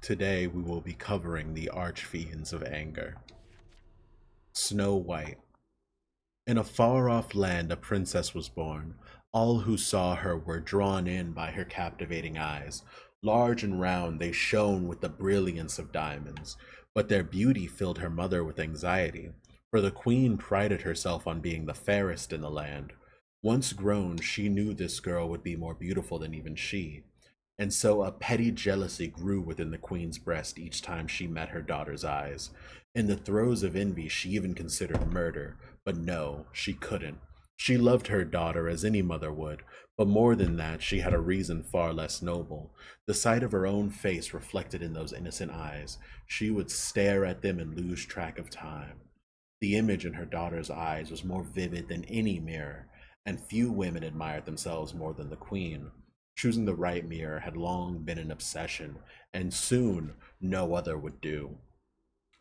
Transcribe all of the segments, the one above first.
Today we will be covering the Archfiends of Anger. Snow White. In a far-off land a princess was born. All who saw her were drawn in by her captivating eyes. Large and round they shone with the brilliance of diamonds, but their beauty filled her mother with anxiety, for the queen prided herself on being the fairest in the land. Once grown, she knew this girl would be more beautiful than even she, and so a petty jealousy grew within the queen's breast each time she met her daughter's eyes. In the throes of envy, she even considered murder, but no, she couldn't. She loved her daughter as any mother would, but more than that, she had a reason far less noble. The sight of her own face reflected in those innocent eyes. She would stare at them and lose track of time. The image in her daughter's eyes was more vivid than any mirror, and few women admired themselves more than the queen. Choosing the right mirror had long been an obsession, and soon no other would do.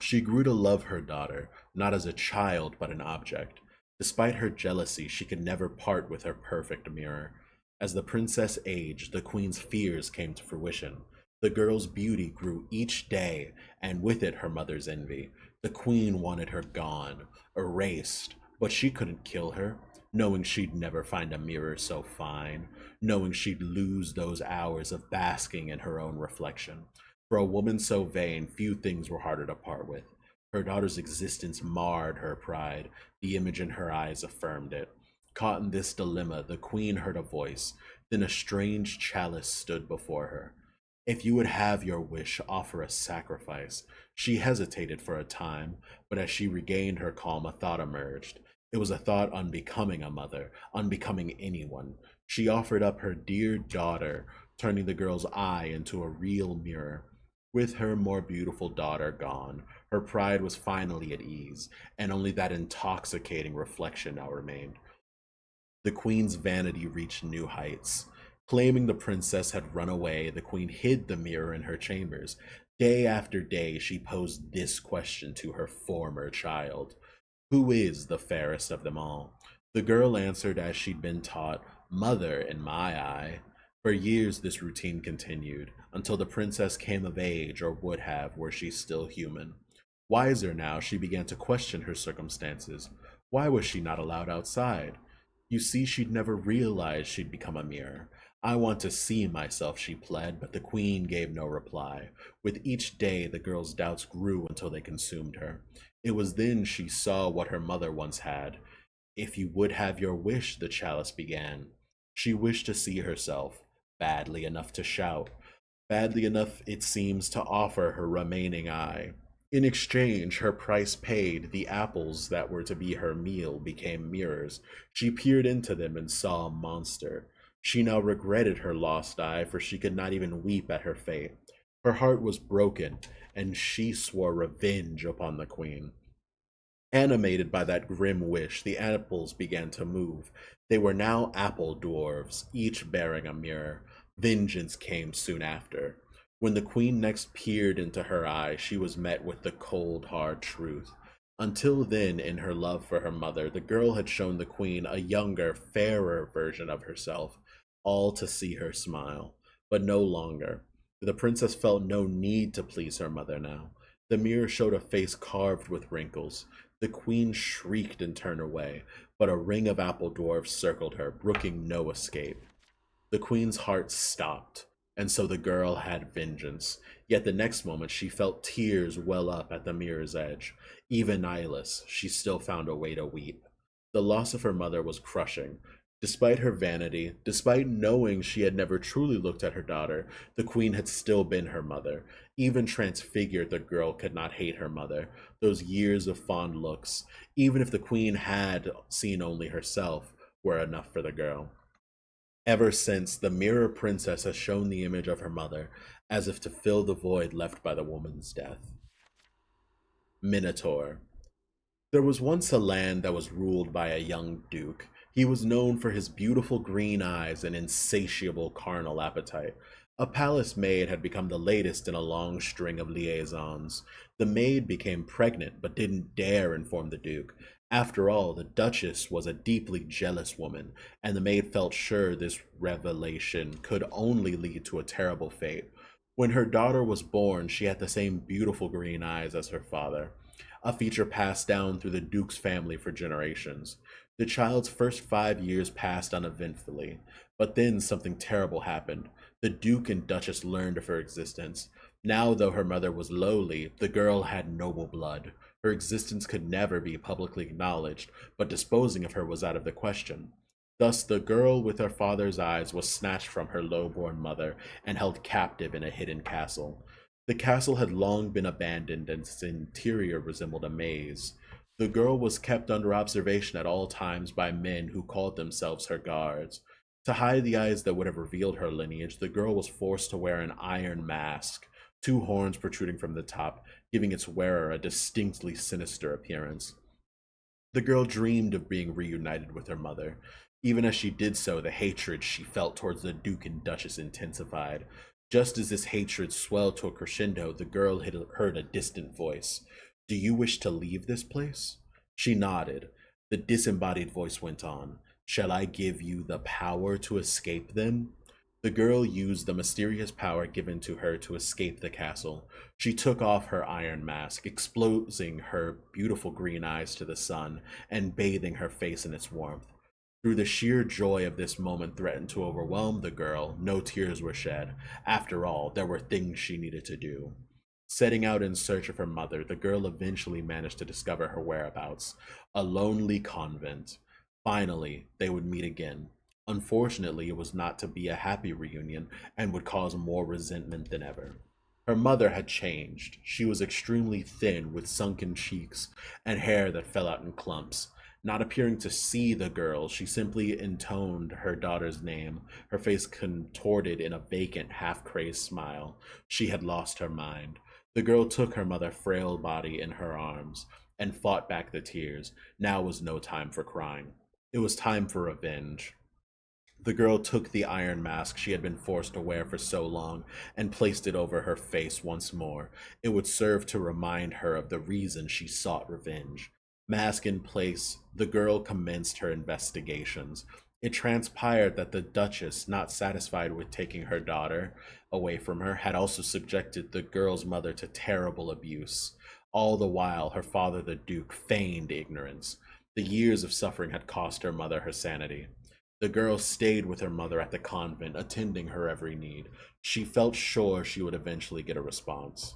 She grew to love her daughter, not as a child but an object. Despite her jealousy, she could never part with her perfect mirror. As the princess aged, the queen's fears came to fruition. The girl's beauty grew each day, and with it her mother's envy. The queen wanted her gone, erased, but she couldn't kill her, knowing she'd never find a mirror so fine, knowing she'd lose those hours of basking in her own reflection. For a woman so vain, few things were harder to part with. Her daughter's existence marred her pride. The image in her eyes affirmed it. Caught in this dilemma, the queen heard a voice. Then a strange chalice stood before her. If you would have your wish, offer a sacrifice. She hesitated for a time, but as she regained her calm, a thought emerged. It was a thought unbecoming a mother, unbecoming anyone. She offered up her dear daughter, turning the girl's eye into a real mirror. With her more beautiful daughter gone, her pride was finally at ease, and only that intoxicating reflection now remained. The queen's vanity reached new heights. Claiming the princess had run away, the queen hid the mirror in her chambers. Day after day, she posed this question to her former child: who is the fairest of them all? The girl answered as she'd been taught, Mother in my eye. For years this routine continued, until the princess came of age, or would have, were she still human. Wiser now, she began to question her circumstances. Why was she not allowed outside? You see, she'd never realized she'd become a mirror. I want to see myself, she pled, but the queen gave no reply. With each day, the girl's doubts grew until they consumed her. It was then she saw what her mother once had. If you would have your wish, the chalice began. She wished to see herself, badly enough to shout, badly enough, it seems, to offer her remaining eye. In exchange, her price paid, the apples that were to be her meal became mirrors. She peered into them and saw a monster. She now regretted her lost eye, for she could not even weep at her fate. Her heart was broken, and she swore revenge upon the queen. Animated by that grim wish, the apples began to move. They were now apple dwarves, each bearing a mirror. Vengeance came soon after. When the queen next peered into her eye, she was met with the cold, hard truth. Until then, in her love for her mother, the girl had shown the queen a younger, fairer version of herself, all to see her smile. But no longer. The princess felt no need to please her mother now. The mirror showed a face carved with wrinkles. The queen shrieked and turned away, but a ring of apple dwarfs circled her, brooking no escape. The queen's heart stopped, and so the girl had vengeance. Yet the next moment she felt tears well up at the mirror's edge. Even eyeless, she still found a way to weep. The loss of her mother was crushing. Despite her vanity, despite knowing she had never truly looked at her daughter, the queen had still been her mother. Even transfigured, the girl could not hate her mother. Those years of fond looks, even if the queen had seen only herself, were enough for the girl. Ever since, the mirror princess has shown the image of her mother, as if to fill the void left by the woman's death. Minotaur. There was once a land that was ruled by a young duke. He was known for his beautiful green eyes and insatiable carnal appetite. A palace maid had become the latest in a long string of liaisons. The maid became pregnant but didn't dare inform the duke. After all, the duchess was a deeply jealous woman, and the maid felt sure this revelation could only lead to a terrible fate. When her daughter was born, she had the same beautiful green eyes as her father, a feature passed down through the Duke's family for generations. The child's first 5 years passed uneventfully, but then something terrible happened. The Duke and Duchess learned of her existence. Now, though her mother was lowly, the girl had noble blood. Her existence could never be publicly acknowledged, but disposing of her was out of the question. Thus, the girl with her father's eyes was snatched from her low-born mother and held captive in a hidden castle. The castle had long been abandoned and its interior resembled a maze. The girl was kept under observation at all times by men who called themselves her guards. To hide the eyes that would have revealed her lineage, the girl was forced to wear an iron mask, two horns protruding from the top, giving its wearer a distinctly sinister appearance. The girl dreamed of being reunited with her mother. Even as she did so, the hatred she felt towards the Duke and Duchess intensified. Just as this hatred swelled to a crescendo, the girl had heard a distant voice. "Do you wish to leave this place?" She nodded. The disembodied voice went on. "Shall I give you the power to escape them?" The girl used the mysterious power given to her to escape the castle. She took off her iron mask, exposing her beautiful green eyes to the sun and bathing her face in its warmth. Through the sheer joy of this moment threatened to overwhelm the girl, no tears were shed. After all, there were things she needed to do. Setting out in search of her mother, the girl eventually managed to discover her whereabouts, a lonely convent. Finally, they would meet again. Unfortunately, it was not to be a happy reunion and would cause more resentment than ever. Her mother had changed. She was extremely thin, with sunken cheeks and hair that fell out in clumps. Not appearing to see the girl, she simply intoned her daughter's name, her face contorted in a vacant, half crazed smile. She had lost her mind. The girl took her mother's frail body in her arms and fought back the tears. Now was no time for crying. It was time for revenge. The girl took the iron mask she had been forced to wear for so long and placed it over her face once more. It would serve to remind her of the reason she sought revenge. Mask in place, the girl commenced her investigations. It transpired that the Duchess, not satisfied with taking her daughter away from her, had also subjected the girl's mother to terrible abuse. All the while, her father, the Duke, feigned ignorance. The years of suffering had cost her mother her sanity. The girl stayed with her mother at the convent, attending her every need. She felt sure she would eventually get a response.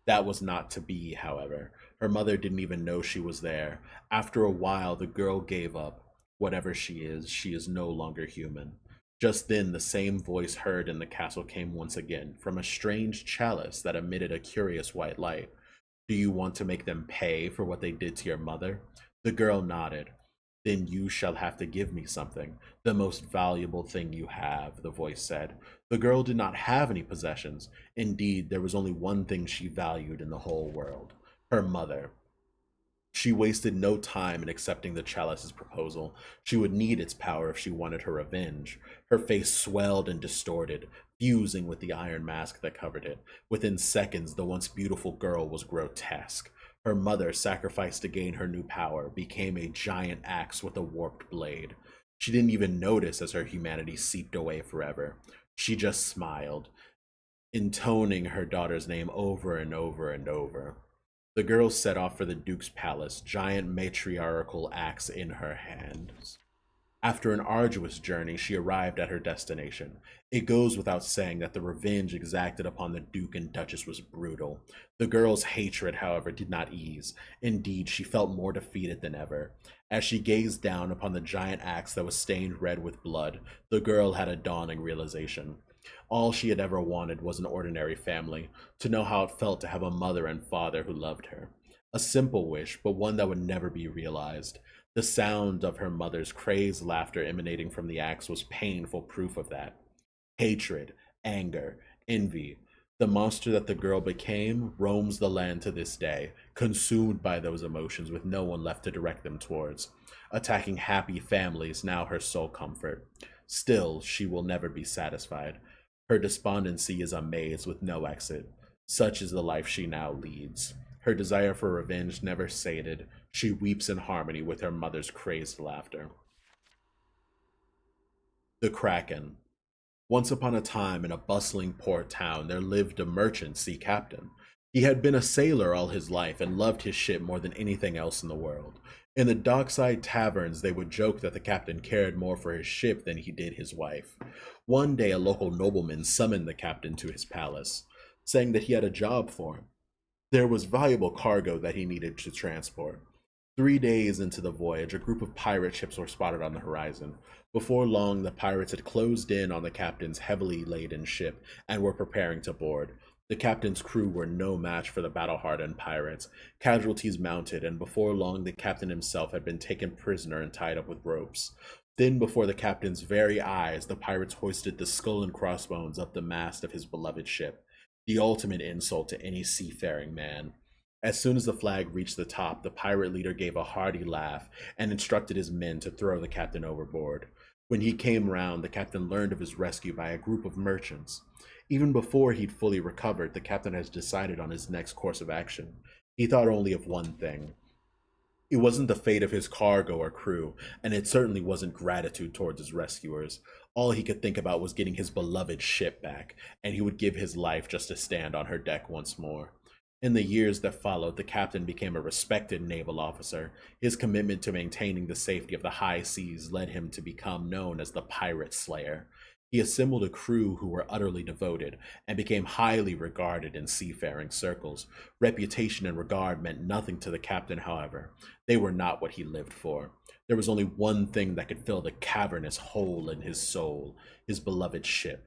That was not to be, however. Her mother didn't even know she was there. After a while, the girl gave up. Whatever she is no longer human. Just then, the same voice heard in the castle came once again, from a strange chalice that emitted a curious white light. "Do you want to make them pay for what they did to your mother?" The girl nodded. "Then you shall have to give me something, the most valuable thing you have," the voice said. The girl did not have any possessions. Indeed, there was only one thing she valued in the whole world: her mother. She wasted no time in accepting the chalice's proposal. She would need its power if she wanted her revenge. Her face swelled and distorted, fusing with the iron mask that covered it. Within seconds, the once beautiful girl was grotesque. Her mother, sacrificed to gain her new power, became a giant axe with a warped blade. She didn't even notice as her humanity seeped away forever. She just smiled, intoning her daughter's name over and over and over. The girl set off for the Duke's palace, giant matriarchal axe in her hands. After an arduous journey, she arrived at her destination. It goes without saying that the revenge exacted upon the Duke and Duchess was brutal. The girl's hatred, however, did not ease. Indeed, she felt more defeated than ever. As she gazed down upon the giant axe that was stained red with blood, the girl had a dawning realization. All she had ever wanted was an ordinary family, to know how it felt to have a mother and father who loved her. A simple wish, but one that would never be realized. The sound of her mother's crazed laughter emanating from the axe was painful proof of that. Hatred, anger, envy. The monster that the girl became roams the land to this day, consumed by those emotions with no one left to direct them towards. Attacking happy families, now her sole comfort. Still, she will never be satisfied. Her despondency is a maze with no exit. Such is the life she now leads. Her desire for revenge never sated. She weeps in harmony with her mother's crazed laughter. The Kraken. Once upon a time, in a bustling port town, there lived a merchant sea captain. He had been a sailor all his life and loved his ship more than anything else in the world. In the dockside taverns, they would joke that the captain cared more for his ship than he did his wife. One day, a local nobleman summoned the captain to his palace, saying that he had a job for him. There was valuable cargo that he needed to transport. 3 days into the voyage, a group of pirate ships were spotted on the horizon. Before long, the pirates had closed in on the captain's heavily laden ship and were preparing to board. The captain's crew were no match for the battle-hardened pirates. Casualties mounted, and before long the captain himself had been taken prisoner and tied up with ropes. Then, before the captain's very eyes, the pirates hoisted the skull and crossbones up the mast of his beloved ship, the ultimate insult to any seafaring man. As soon as the flag reached the top, the pirate leader gave a hearty laugh and instructed his men to throw the captain overboard. When he came round, the captain learned of his rescue by a group of merchants. Even before he'd fully recovered, the captain had decided on his next course of action. He thought only of one thing. It wasn't the fate of his cargo or crew, and it certainly wasn't gratitude towards his rescuers. All he could think about was getting his beloved ship back, and he would give his life just to stand on her deck once more. In the years that followed, the captain became a respected naval officer. His commitment to maintaining the safety of the high seas led him to become known as the Pirate Slayer. He assembled a crew who were utterly devoted and became highly regarded in seafaring circles. Reputation and regard meant nothing to the captain, however. They were not what he lived for. There was only one thing that could fill the cavernous hole in his soul: his beloved ship.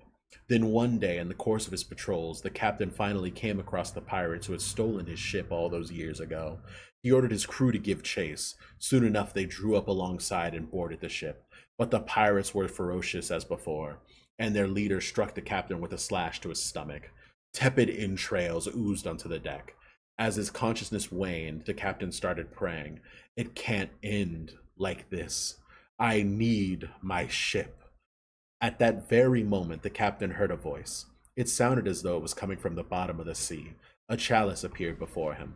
Then one day, in the course of his patrols, the captain finally came across the pirates who had stolen his ship all those years ago. He ordered his crew to give chase. Soon enough, they drew up alongside and boarded the ship. But the pirates were ferocious as before, and their leader struck the captain with a slash to his stomach. Tepid entrails oozed onto the deck. As his consciousness waned, the captain started praying, "It can't end like this. I need my ship." At that very moment, the captain heard a voice. It sounded as though it was coming from the bottom of the sea. A chalice appeared before him.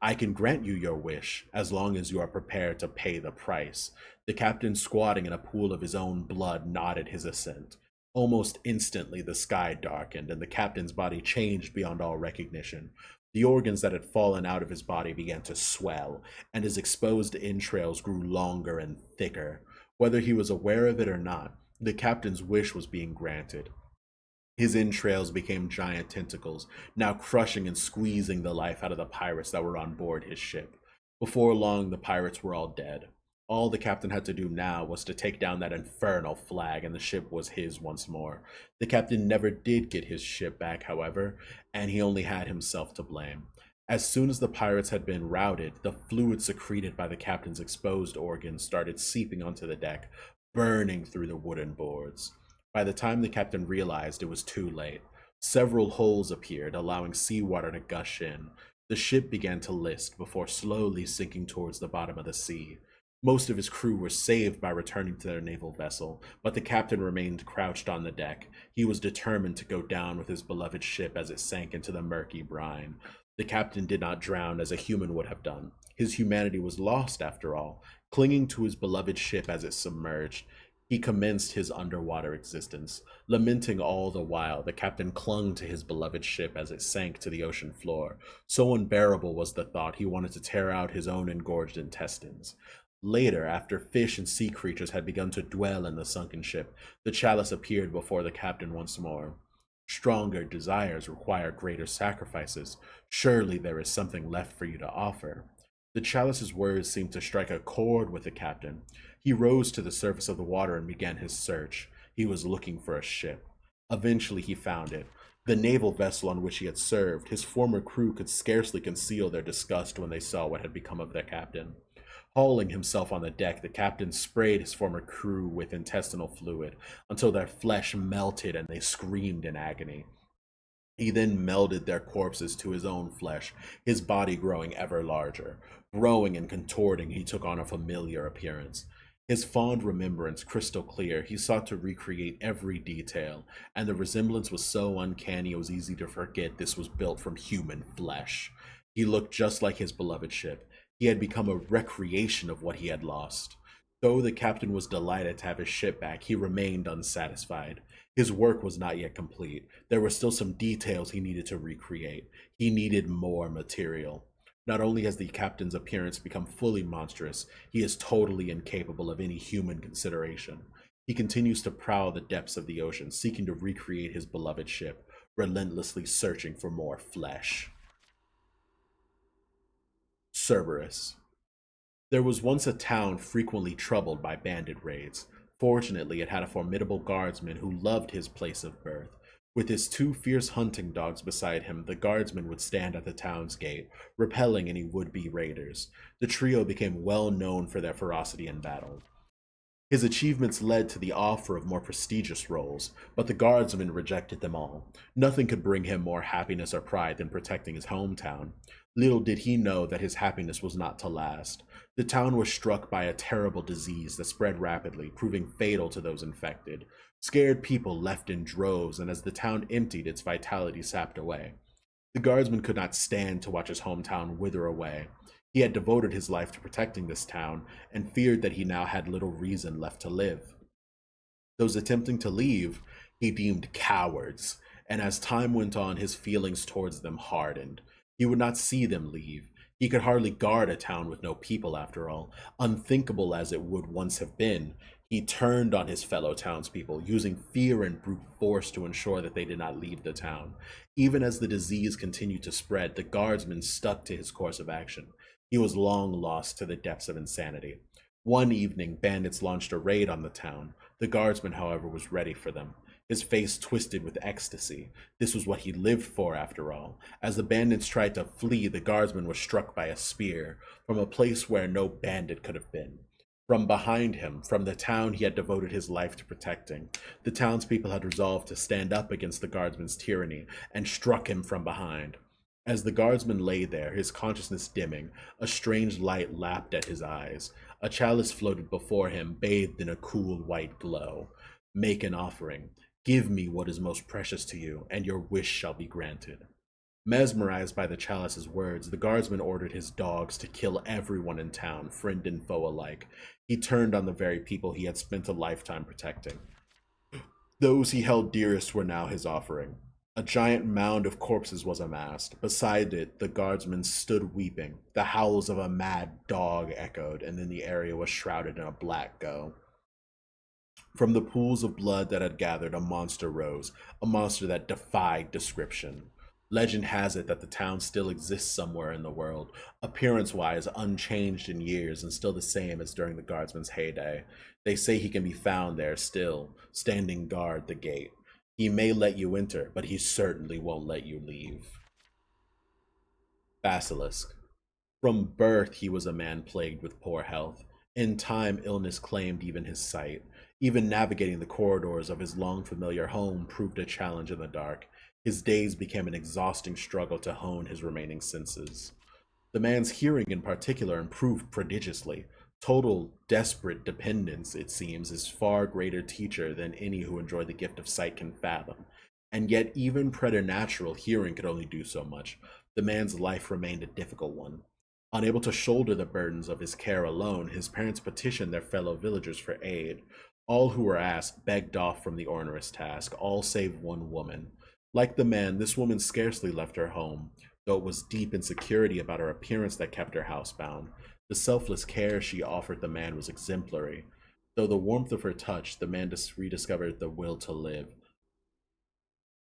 "I can grant you your wish, as long as you are prepared to pay the price." The captain, squatting in a pool of his own blood, nodded his assent. Almost instantly, the sky darkened, and the captain's body changed beyond all recognition. The organs that had fallen out of his body began to swell, and his exposed entrails grew longer and thicker. Whether he was aware of it or not, the captain's wish was being granted. His entrails became giant tentacles, now crushing and squeezing the life out of the pirates that were on board his ship. Before long, the pirates were all dead. All the captain had to do now was to take down that infernal flag, and the ship was his once more. The captain never did get his ship back, however, and he only had himself to blame. As soon as the pirates had been routed, the fluid secreted by the captain's exposed organs started seeping onto the deck, burning through the wooden boards. By the time the captain realized, it was too late. Several holes appeared, allowing seawater to gush in. The ship began to list before slowly sinking towards the bottom of the sea. Most of his crew were saved by returning to their naval vessel, but the captain remained crouched on the deck. He was determined to go down with his beloved ship as it sank into the murky brine. The captain did not drown as a human would have done. His humanity was lost, after all. Clinging to his beloved ship as it submerged, he commenced his underwater existence. Lamenting all the while, the captain clung to his beloved ship as it sank to the ocean floor. So unbearable was the thought, he wanted to tear out his own engorged intestines. Later, after fish and sea creatures had begun to dwell in the sunken ship, the chalice appeared before the captain once more. "Stronger desires require greater sacrifices. Surely there is something left for you to offer." The chalice's words seemed to strike a chord with the captain. He rose to the surface of the water and began his search. He was looking for a ship. Eventually he found it. The naval vessel on which he had served. His former crew could scarcely conceal their disgust when they saw what had become of their captain. Hauling himself on the deck, the captain sprayed his former crew with intestinal fluid until their flesh melted and they screamed in agony. He then melded their corpses to his own flesh, his body growing ever larger. Growing and contorting, he took on a familiar appearance. His fond remembrance crystal clear, he sought to recreate every detail, and the resemblance was so uncanny it was easy to forget this was built from human flesh. He looked just like his beloved ship. He had become a recreation of what he had lost. Though the captain was delighted to have his ship back, he remained unsatisfied. His work was not yet complete. There were still some details he needed to recreate. He needed more material. Not only has the captain's appearance become fully monstrous, he is totally incapable of any human consideration. He continues to prowl the depths of the ocean, seeking to recreate his beloved ship, relentlessly searching for more flesh. Cerberus. There was once a town frequently troubled by bandit raids. Fortunately, it had a formidable guardsman who loved his place of birth. With his two fierce hunting dogs beside him, the guardsman would stand at the town's gate, repelling any would-be raiders. The trio became well known for their ferocity in battle. His achievements led to the offer of more prestigious roles, but the guardsman rejected them all. Nothing could bring him more happiness or pride than protecting his hometown. Little did he know that his happiness was not to last. The town was struck by a terrible disease that spread rapidly, proving fatal to those infected. Scared people left in droves, and as the town emptied, its vitality sapped away. The guardsman could not stand to watch his hometown wither away. He had devoted his life to protecting this town and feared that he now had little reason left to live. Those attempting to leave, he deemed cowards, and as time went on, his feelings towards them hardened. He would not see them leave. He could hardly guard a town with no people, after all. Unthinkable as it would once have been, he turned on his fellow townspeople, using fear and brute force to ensure that they did not leave the town. Even as the disease continued to spread, the guardsman stuck to his course of action. He was long lost to the depths of insanity. One evening, bandits launched a raid on the town. The guardsman, however, was ready for them. His face twisted with ecstasy. This was what he lived for, after all. As the bandits tried to flee, the guardsman was struck by a spear from a place where no bandit could have been. From behind him, from the town he had devoted his life to protecting, the townspeople had resolved to stand up against the guardsman's tyranny and struck him from behind. As the guardsman lay there, his consciousness dimming, a strange light lapped at his eyes. A chalice floated before him, bathed in a cool white glow. Make an offering. Give me what is most precious to you, and your wish shall be granted. Mesmerized by the chalice's words, the guardsman ordered his dogs to kill everyone in town, friend and foe alike. He turned on the very people he had spent a lifetime protecting. Those he held dearest were now his offering. A giant mound of corpses was amassed. Beside it, the guardsman stood weeping. The howls of a mad dog echoed, and then the area was shrouded in a black glow. From the pools of blood that had gathered, a monster rose, a monster that defied description. Legend has it that the town still exists somewhere in the world, appearance-wise unchanged in years and still the same as during the guardsman's heyday. They say he can be found there still, standing guard the gate. He may let you enter, but he certainly won't let you leave. Basilisk. From birth he was a man plagued with poor health. In time, illness claimed even his sight. Even navigating the corridors of his long familiar home proved a challenge in the dark. His days became an exhausting struggle to hone his remaining senses. The man's hearing in particular improved prodigiously. Total desperate dependence, it seems, is far greater teacher than any who enjoy the gift of sight can fathom. And yet even preternatural hearing could only do so much. The man's life remained a difficult one. Unable to shoulder the burdens of his care alone, his parents petitioned their fellow villagers for aid. All who were asked begged off from the onerous task, all save one woman. Like the man, this woman scarcely left her home, though it was deep insecurity about her appearance that kept her housebound. The selfless care she offered the man was exemplary. Though the warmth of her touch, the man rediscovered the will to live.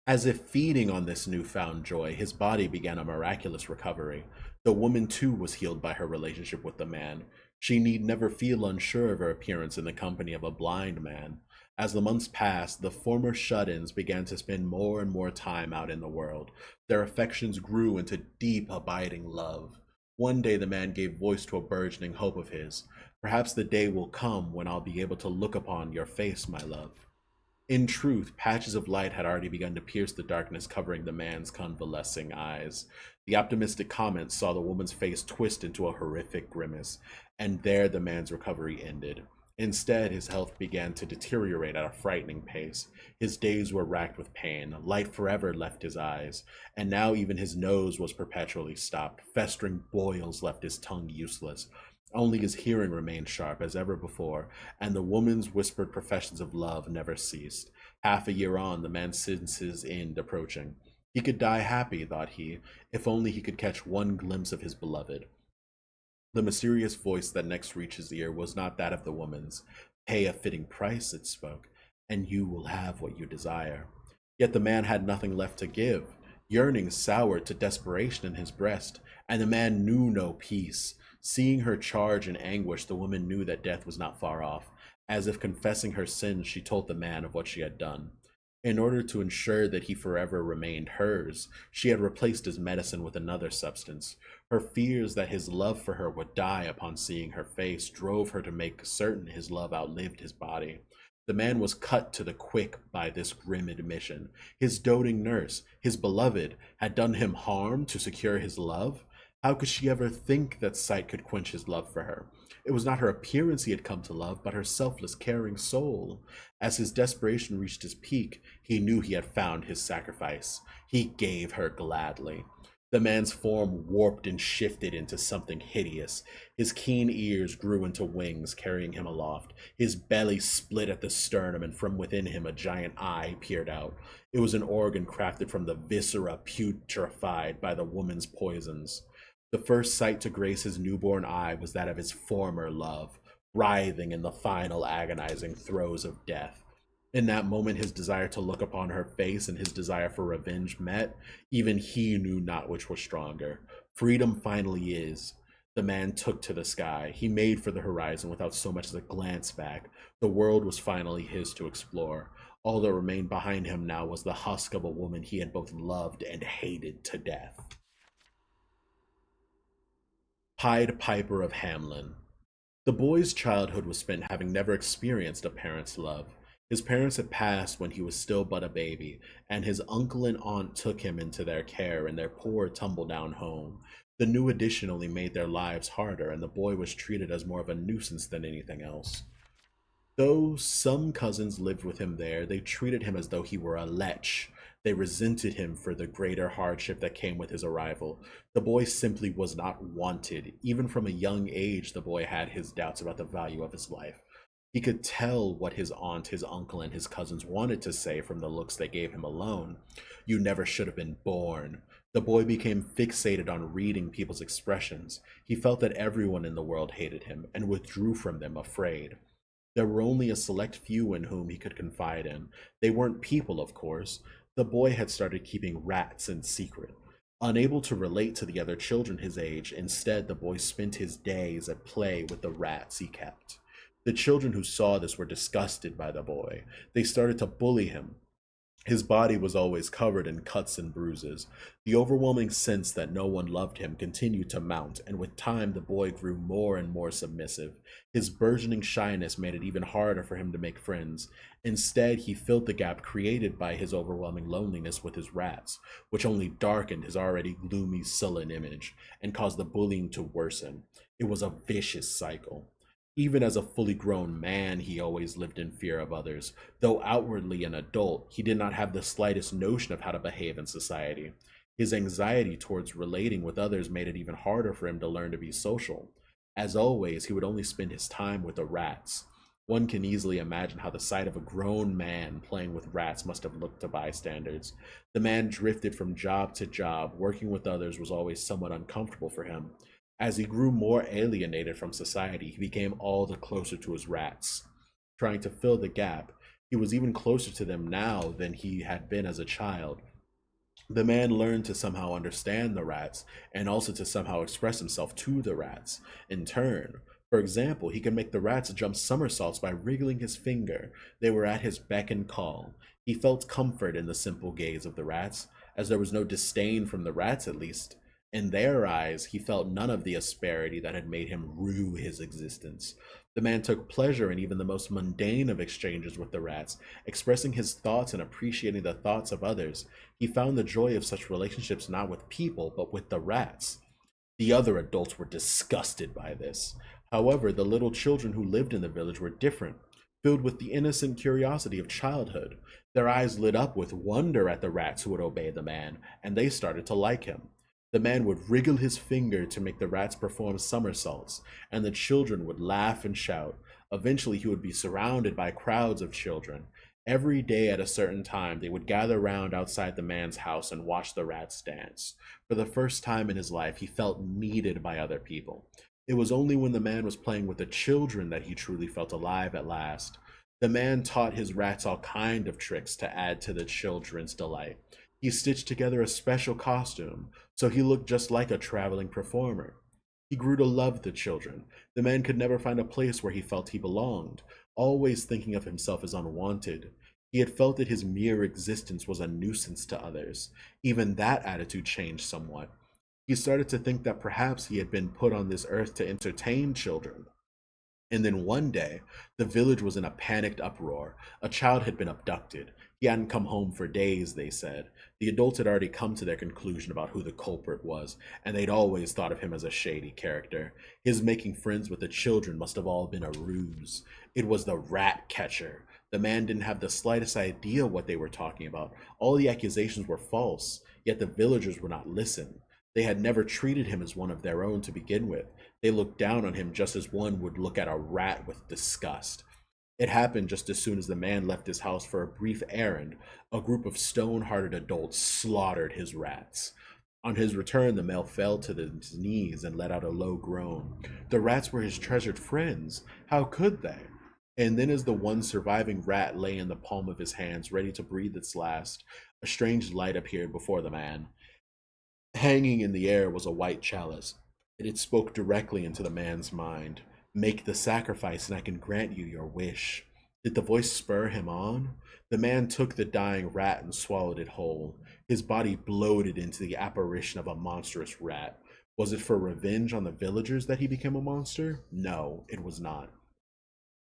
As if feeding on this newfound joy, his body began a miraculous recovery. The woman too was healed by her relationship with the man. She need never feel unsure of her appearance in the company of a blind man. As the months passed, the former shut-ins began to spend more and more time out in the world. Their affections grew into deep, abiding love. One day the man gave voice to a burgeoning hope of his. Perhaps the day will come when I'll be able to look upon your face, my love. In truth, patches of light had already begun to pierce the darkness covering the man's convalescing eyes. The optimistic comment saw the woman's face twist into a horrific grimace, and there the man's recovery ended. Instead, his health began to deteriorate at a frightening pace. His days were racked with pain, light forever left his eyes, and now even his nose was perpetually stopped. Festering boils left his tongue useless. Only his hearing remained sharp as ever before, and the woman's whispered professions of love never ceased. Half a year on, the man sensed his end approaching. He could die happy, thought he, if only he could catch one glimpse of his beloved. The mysterious voice that next reached his ear was not that of the woman's. Pay a fitting price, it spoke, and you will have what you desire. Yet the man had nothing left to give. Yearning soured to desperation in his breast, and the man knew no peace. Seeing her charge in anguish, the woman knew that death was not far off. As if confessing her sins, she told the man of what she had done. In order to ensure that he forever remained hers, she had replaced his medicine with another substance. Her fears that his love for her would die upon seeing her face drove her to make certain his love outlived his body. The man was cut to the quick by this grim admission. His doting nurse, his beloved, had done him harm to secure his love. How could she ever think that sight could quench his love for her? It was not her appearance he had come to love, but her selfless, caring soul. As his desperation reached its peak, he knew he had found his sacrifice. He gave her gladly. The man's form warped and shifted into something hideous. His keen ears grew into wings, carrying him aloft. His belly split at the sternum, and from within him a giant eye peered out. It was an organ crafted from the viscera putrefied by the woman's poisons. The first sight to grace his newborn eye was that of his former love, writhing in the final agonizing throes of death. In that moment, his desire to look upon her face and his desire for revenge met. Even he knew not which was stronger. Freedom finally is. The man took to the sky. He made for the horizon without so much as a glance back. The world was finally his to explore. All that remained behind him now was the husk of a woman he had both loved and hated to death. Pied Piper of Hamelin. The boy's childhood was spent having never experienced a parent's love. His parents had passed when he was still but a baby, and his uncle and aunt took him into their care in their poor tumble-down home. The new addition only made their lives harder, and the boy was treated as more of a nuisance than anything else. Though some cousins lived with him there, they treated him as though he were a lech. They resented him for the greater hardship that came with his arrival. The boy simply was not wanted. Even from a young age, the boy had his doubts about the value of his life. He could tell what his aunt, his uncle, and his cousins wanted to say from the looks they gave him alone. You never should have been born. The boy became fixated on reading people's expressions. He felt that everyone in the world hated him and withdrew from them afraid. There were only a select few in whom he could confide in. They weren't people, of course. The boy had started keeping rats in secret. Unable to relate to the other children his age, instead the boy spent his days at play with the rats he kept. The children who saw this were disgusted by the boy. They started to bully him. His body was always covered in cuts and bruises. The overwhelming sense that no one loved him continued to mount, and with time the boy grew more and more submissive. His burgeoning shyness made it even harder for him to make friends. Instead, he filled the gap created by his overwhelming loneliness with his rats, which only darkened his already gloomy, sullen image, and caused the bullying to worsen. It was a vicious cycle. Even as a fully grown man, he always lived in fear of others. Though outwardly an adult, he did not have the slightest notion of how to behave in society. His anxiety towards relating with others made it even harder for him to learn to be social. As always, he would only spend his time with the rats. One can easily imagine how the sight of a grown man playing with rats must have looked to bystanders. The man drifted from job to job. Working with others was always somewhat uncomfortable for him. As he grew more alienated from society, he became all the closer to his rats. Trying to fill the gap, he was even closer to them now than he had been as a child. The man learned to somehow understand the rats and also to somehow express himself to the rats in turn. For example, he could make the rats jump somersaults by wriggling his finger. They were at his beck and call. He felt comfort in the simple gaze of the rats, as there was no disdain from the rats at least. In their eyes, he felt none of the asperity that had made him rue his existence. The man took pleasure in even the most mundane of exchanges with the rats, expressing his thoughts and appreciating the thoughts of others. He found the joy of such relationships not with people, but with the rats. The other adults were disgusted by this. However, the little children who lived in the village were different, filled with the innocent curiosity of childhood. Their eyes lit up with wonder at the rats who would obey the man, and they started to like him. The man would wriggle his finger to make the rats perform somersaults, and the children would laugh and shout. Eventually, he would be surrounded by crowds of children. Every day at a certain time, they would gather round outside the man's house and watch the rats dance. For the first time in his life, he felt needed by other people. It was only when the man was playing with the children that he truly felt alive at last. The man taught his rats all kind of tricks to add to the children's delight. He stitched together a special costume, so he looked just like a traveling performer. He grew to love the children. The man could never find a place where he felt he belonged, always thinking of himself as unwanted. He had felt that his mere existence was a nuisance to others. Even that attitude changed somewhat. He started to think that perhaps he had been put on this earth to entertain children. And then one day, the village was in a panicked uproar. A child had been abducted. He hadn't come home for days, they said. The adults had already come to their conclusion about who the culprit was, and they'd always thought of him as a shady character. His making friends with the children must have all been a ruse. It was the rat catcher. The man didn't have the slightest idea what they were talking about. All the accusations were false, yet the villagers would not listen. They had never treated him as one of their own to begin with. They looked down on him just as one would look at a rat with disgust. It happened just as soon as the man left his house for a brief errand. A group of stone hearted adults slaughtered his rats. On his return, the male fell to his knees and let out a low groan. The rats were his treasured friends. How could they? And then, as the one surviving rat lay in the palm of his hands, ready to breathe its last, a strange light appeared before the man. Hanging in the air was a white chalice, and it spoke directly into the man's mind. Make the sacrifice, and I can grant you your wish. Did the voice spur him on? The man took the dying rat and swallowed it whole. His body bloated into the apparition of a monstrous rat. Was it for revenge on the villagers that he became a monster? No, it was not.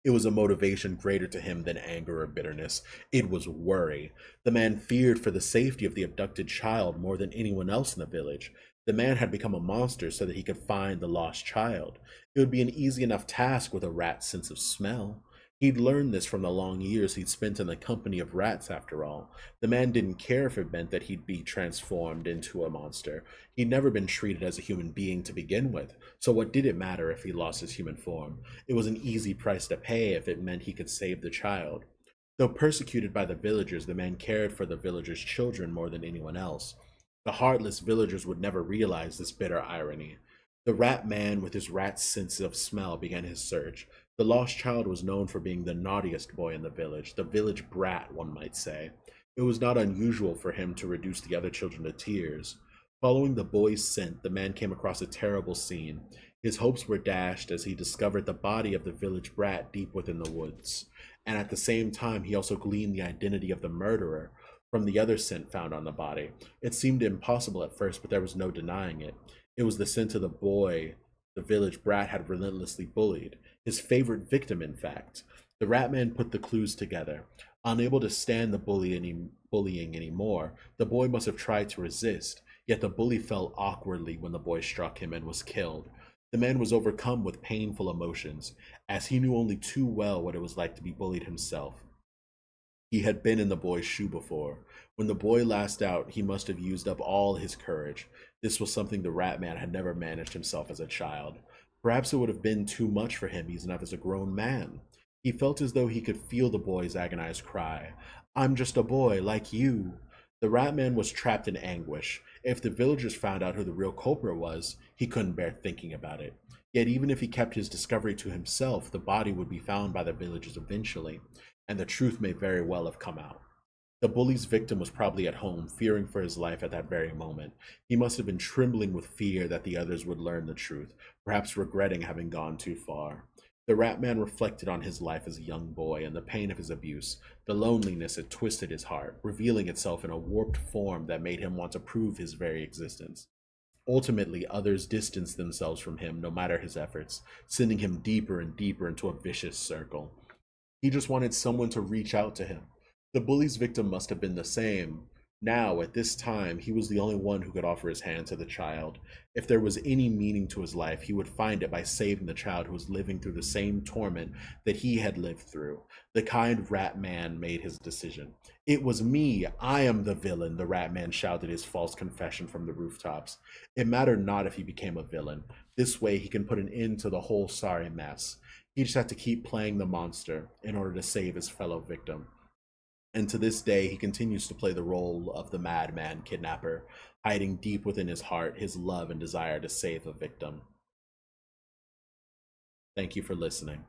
It was a motivation greater to him than anger or bitterness. It was worry. The man feared for the safety of the abducted child more than anyone else in the village. The man had become a monster so that he could find the lost child. It would be an easy enough task with a rat's sense of smell. He'd learned this from the long years he'd spent in the company of rats, after all. The man didn't care if it meant that he'd be transformed into a monster. He'd never been treated as a human being to begin with, so what did it matter if he lost his human form? It was an easy price to pay if it meant he could save the child. Though persecuted by the villagers, the man cared for the villagers' children more than anyone else. The heartless villagers would never realize this bitter irony. The rat man, with his rat's sense of smell, began his search. The lost child was known for being the naughtiest boy in the village brat, one might say. It was not unusual for him to reduce the other children to tears. Following the boy's scent, the man came across a terrible scene. His hopes were dashed as he discovered the body of the village brat deep within the woods. And at the same time, he also gleaned the identity of the murderer from the other scent found on the body. It seemed impossible at first, but there was no denying it. It was the scent of the boy the village brat had relentlessly bullied. His favorite victim, in fact. The Ratman put the clues together. Unable to stand the bullying anymore, the boy must have tried to resist, yet the bully fell awkwardly when the boy struck him and was killed. The man was overcome with painful emotions, as he knew only too well what it was like to be bullied himself. He had been in the boy's shoe before. When the boy lashed out, he must have used up all his courage. This was something the Rat Man had never managed himself as a child. Perhaps it would have been too much for him even as a grown man. He felt as though he could feel the boy's agonized cry. I'm just a boy, like you. The Rat Man was trapped in anguish. If the villagers found out who the real culprit was, he couldn't bear thinking about it. Yet even if he kept his discovery to himself, the body would be found by the villagers eventually, and the truth may very well have come out. The bully's victim was probably at home, fearing for his life at that very moment. He must have been trembling with fear that the others would learn the truth, perhaps regretting having gone too far. The Rat Man reflected on his life as a young boy and the pain of his abuse. The loneliness had twisted his heart, revealing itself in a warped form that made him want to prove his very existence. Ultimately, others distanced themselves from him no matter his efforts, sending him deeper and deeper into a vicious circle. He just wanted someone to reach out to him. The bully's victim must have been the same. Now, at this time, he was the only one who could offer his hand to the child. If there was any meaning to his life, he would find it by saving the child who was living through the same torment that he had lived through. The kind rat man made his decision. It was me. I am the villain, the rat man shouted his false confession from the rooftops. It mattered not if he became a villain. This way, he can put an end to the whole sorry mess. He just had to keep playing the monster in order to save his fellow victim. And to this day, he continues to play the role of the madman kidnapper, hiding deep within his heart his love and desire to save a victim. Thank you for listening.